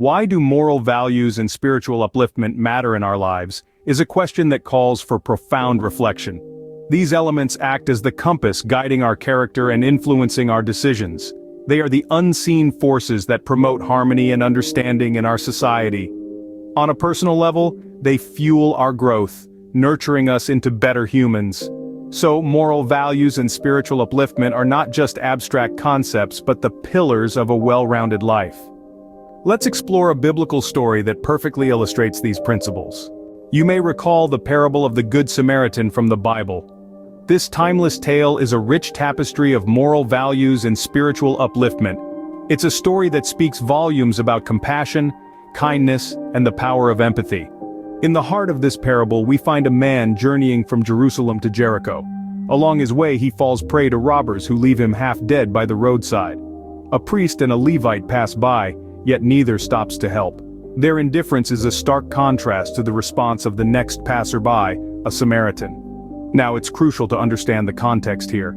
Why do moral values and spiritual upliftment matter in our lives, is a question that calls for profound reflection. These elements act as the compass guiding our character and influencing our decisions. They are the unseen forces that promote harmony and understanding in our society. On a personal level, they fuel our growth, nurturing us into better humans. So, moral values and spiritual upliftment are not just abstract concepts but the pillars of a well-rounded life. Let's explore a biblical story that perfectly illustrates these principles. You may recall the parable of the Good Samaritan from the Bible. This timeless tale is a rich tapestry of moral values and spiritual upliftment. It's a story that speaks volumes about compassion, kindness, and the power of empathy. In the heart of this parable, we find a man journeying from Jerusalem to Jericho. Along his way, he falls prey to robbers who leave him half dead by the roadside. A priest and a Levite pass by, yet neither stops to help. Their indifference is a stark contrast to the response of the next passerby, a Samaritan. Now, it's crucial to understand the context here.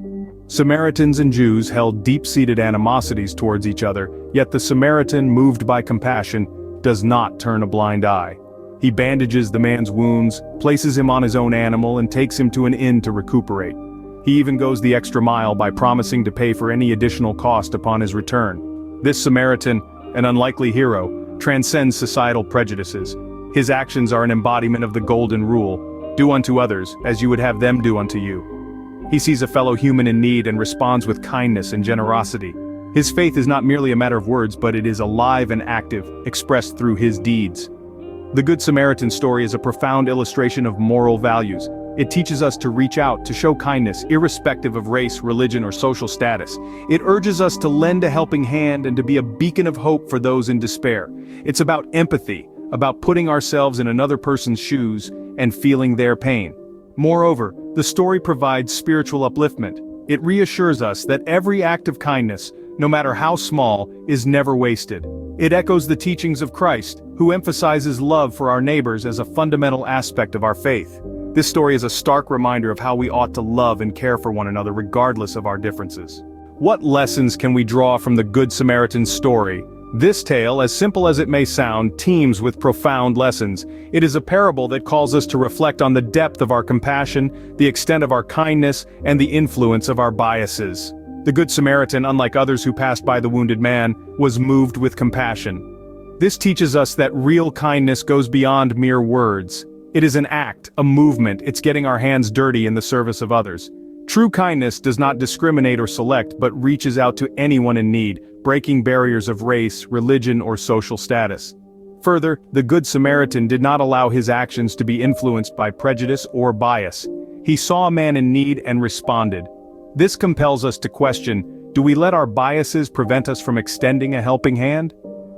Samaritans and Jews held deep-seated animosities towards each other, yet the Samaritan, moved by compassion, does not turn a blind eye. He bandages the man's wounds, places him on his own animal, and takes him to an inn to recuperate. He even goes the extra mile by promising to pay for any additional cost upon his return. This Samaritan, an unlikely hero, transcends societal prejudices. His actions are an embodiment of the golden rule: do unto others as you would have them do unto you. He sees a fellow human in need and responds with kindness and generosity. His faith is not merely a matter of words, but it is alive and active, expressed through his deeds. The Good Samaritan story is a profound illustration of moral values. It teaches us to reach out, to show kindness, irrespective of race, religion, or social status. It urges us to lend a helping hand and to be a beacon of hope for those in despair. It's about empathy, about putting ourselves in another person's shoes and feeling their pain. Moreover, the story provides spiritual upliftment. It reassures us that every act of kindness, no matter how small, is never wasted. It echoes the teachings of Christ, who emphasizes love for our neighbors as a fundamental aspect of our faith. This story is a stark reminder of how we ought to love and care for one another regardless of our differences. What lessons can we draw from the Good Samaritan story? This tale, as simple as it may sound, teems with profound lessons. It is a parable that calls us to reflect on the depth of our compassion, the extent of our kindness, and the influence of our biases. The Good Samaritan, unlike others who passed by the wounded man, was moved with compassion. This teaches us that real kindness goes beyond mere words. It is an act, a movement. It's getting our hands dirty in the service of others. True kindness does not discriminate or select, but reaches out to anyone in need, breaking barriers of race, religion, or social status. Further, the Good Samaritan did not allow his actions to be influenced by prejudice or bias. He saw a man in need and responded. This compels us to question, do we let our biases prevent us from extending a helping hand?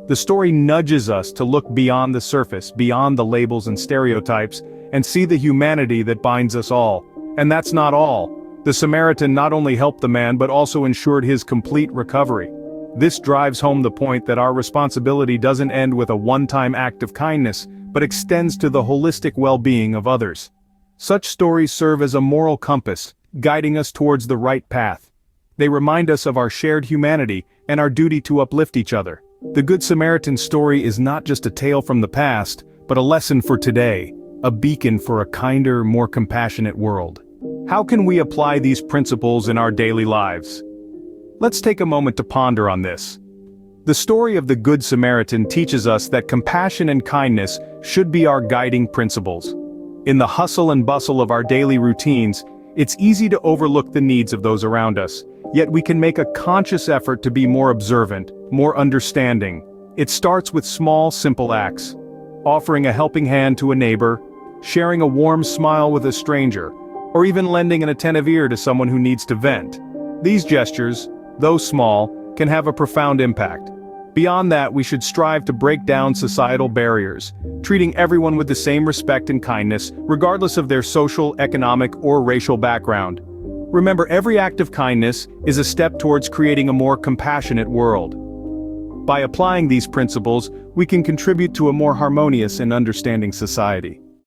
The story nudges us to look beyond the surface, beyond the labels and stereotypes, and see the humanity that binds us all. And that's not all. The Samaritan not only helped the man but also ensured his complete recovery. This drives home the point that our responsibility doesn't end with a one-time act of kindness, but extends to the holistic well-being of others. Such stories serve as a moral compass, guiding us towards the right path. They remind us of our shared humanity and our duty to uplift each other. The Good Samaritan story is not just a tale from the past, but a lesson for today, a beacon for a kinder, more compassionate world. How can we apply these principles in our daily lives? Let's take a moment to ponder on this. The story of the Good Samaritan teaches us that compassion and kindness should be our guiding principles. In the hustle and bustle of our daily routines, it's easy to overlook the needs of those around us, yet we can make a conscious effort to be more observant, more understanding. It starts with small, simple acts. Offering a helping hand to a neighbor, sharing a warm smile with a stranger, or even lending an attentive ear to someone who needs to vent. These gestures, though small, can have a profound impact. Beyond that, we should strive to break down societal barriers, treating everyone with the same respect and kindness, regardless of their social, economic, or racial background. Remember, every act of kindness is a step towards creating a more compassionate world. By applying these principles, we can contribute to a more harmonious and understanding society.